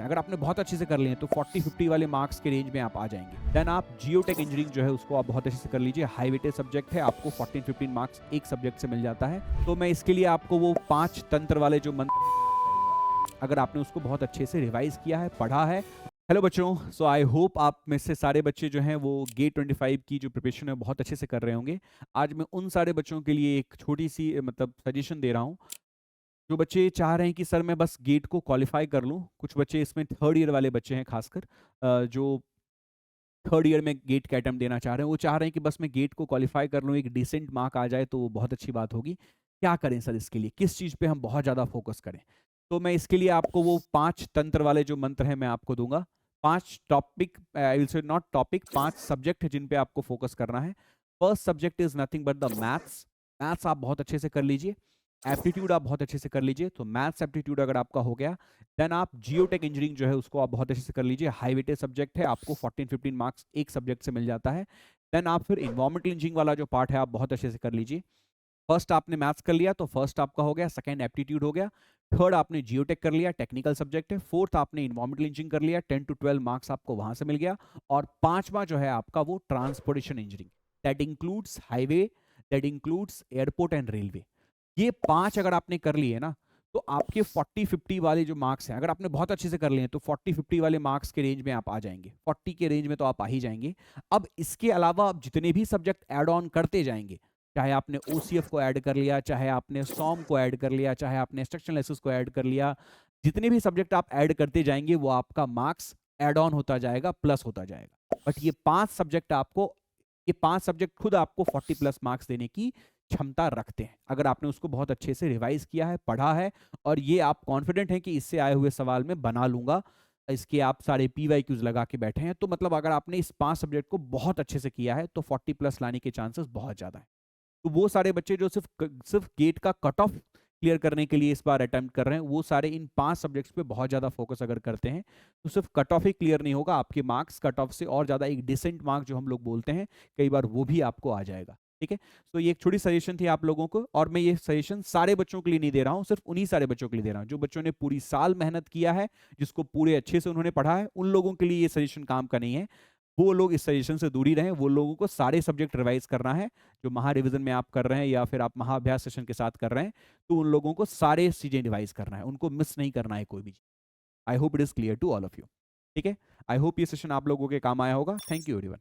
अगर आपने बहुत अच्छे से कर लिए हैं तो 40-50 वाले मार्क्स के रेंज में आप आ जाएंगे। देन आप जियोटेक इंजीनियरिंग जो है उसको आप बहुत अच्छे से कर लीजिए। हाई वेटेज सब्जेक्ट है, आपको 14-15 मार्क्स एक सब्जेक्ट से मिल जाता है। तो मैं इसके लिए आपको वो 5 तंत्र वाले जो मंत्र, अगर आपने उसको बहुत अच्छे से रिवाइज किया है, पढ़ा है। हेलो बच्चों, सो आई होप आप में से सारे बच्चे जो हैं वो गेट 25 की जो प्रिपरेशन है बहुत अच्छे से कर रहे होंगे। आज मैं उन सारे बच्चों के लिए एक छोटी सी मतलब सजेशन दे रहा हूँ जो बच्चे चाह रहे हैं कि सर मैं बस गेट को क्वालिफाई कर लूँ। कुछ बच्चे इसमें थर्ड ईयर वाले बच्चे हैं खासकर, जो थर्ड ईयर में गेट का अटेम्प्ट देना चाह रहे हैं। वो चाह रहे हैं कि बस मैं गेट को क्वालिफाई कर लूँ, एक डिसेंट मार्क आ जाए तो वो बहुत अच्छी बात होगी। क्या करें सर इसके लिए, किस चीज़ पे हम बहुत ज़्यादा फोकस करें? तो मैं इसके लिए आपको वो 5 तंत्र वाले जो मंत्र हैं मैं आपको दूंगा। 5 topic, I will say not topic, 5 subject है जिन पे आपको फोकस करना है। First subject is nothing but the maths. Maths आप बहुत अच्छे से कर लीजिए। एप्टीट्यूड आप बहुत अच्छे से कर लीजिए। तो मैथ्स एप्टीट्यूड अगर आपका हो गया, देन आप जियोटेक इंजीनियरिंग जो है उसको आप बहुत अच्छे से कर लीजिए। हाई वेटेज सब्जेक्ट है, आपको 14-15 मार्क्स एक सब्जेक्ट से मिल जाता है। देन आप फिर इन्वायरमेंटल इंजीनियरिंग वाला जो पार्ट है आप बहुत अच्छे से कर लीजिए। फर्स्ट आपने मैथ्स कर लिया तो फर्स्ट आपका हो गया, सेकंड एप्टीट्यूड हो गया, थर्ड आपने जियोटेक कर लिया, टेक्निकल सब्जेक्ट है, फोर्थ आपने इन्वायरमेंटल इंजीनियरिंग कर लिया, 10 to 12 मार्क्स आपको वहां से मिल गया। और पांचवा जो है आपका वो transportation engineering, that includes highway, that includes airport and railway. ये 5 अगर आपने कर लिए ना तो आपके 40-50 वाले जो मार्क्स हैं, अगर आपने बहुत अच्छे से कर लिए हैं तो 40-50 वाले मार्क्स के रेंज में आप आ जाएंगे। 40 के रेंज में तो आप आ ही जाएंगे। अब इसके अलावा आप जितने भी सब्जेक्ट ऐड ऑन करते जाएंगे, चाहे आपने ओसीएफ को ऐड कर लिया, चाहे आपने सॉम को ऐड कर लिया, चाहे आपने स्ट्रक्चरल एनालिसिस को ऐड कर लिया, जितने भी सब्जेक्ट आप ऐड करते जाएंगे वो आपका मार्क्स ऐड ऑन होता जाएगा, प्लस होता जाएगा। बट ये 5 सब्जेक्ट आपको, ये 5 सब्जेक्ट खुद आपको 40 प्लस मार्क्स देने की क्षमता रखते हैं, अगर आपने उसको बहुत अच्छे से रिवाइज किया है, पढ़ा है, और ये आप कॉन्फिडेंट हैं कि इससे आए हुए सवाल में बना लूंगा, इसके आप सारे PYQs लगा के बैठे हैं। तो मतलब अगर आपने इस 5 सब्जेक्ट को बहुत अच्छे से किया है तो 40 प्लस लाने के चांसेस बहुत ज़्यादा है। तो वो सारे बच्चे जो सिर्फ गेट का कट ऑफ क्लियर करने के लिए इस बार अटेम्प्ट कर रहे हैं, वो सारे इन 5 सब्जेक्ट्स पे बहुत ज़्यादा फोकस अगर करते हैं तो सिर्फ कट ऑफ ही क्लियर नहीं होगा, आपके मार्क्स कट ऑफ से और ज़्यादा एक डिसेंट मार्क जो हम लोग बोलते हैं कई बार वो भी आपको आ जाएगा। ठीक है, तो ये एक छोटी सजेशन थी आप लोगों को, और मैं ये सजेशन सारे बच्चों के लिए नहीं दे रहा हूँ, सिर्फ उन्हीं सारे बच्चों के लिए दे रहा हूँ जो बच्चों ने पूरी साल मेहनत किया है, जिसको पूरे अच्छे से उन्होंने पढ़ा है। उन लोगों के लिए ये सजेशन काम का नहीं है, वो लोग इस सजेशन से दूरी रहें। वो लोगों को सारे सब्जेक्ट रिवाइज करना है जो महा रिविजन में आप कर रहे हैं या फिर आप महाअभ्यास सेशन के साथ कर रहे हैं, तो उन लोगों को सारे चीजें रिवाइज करना है, उनको मिस नहीं करना है कोई भी। I hope it is clear to all of you. ठीक है, आई होप ये सेशन आप लोगों के काम आया होगा। Thank you everyone.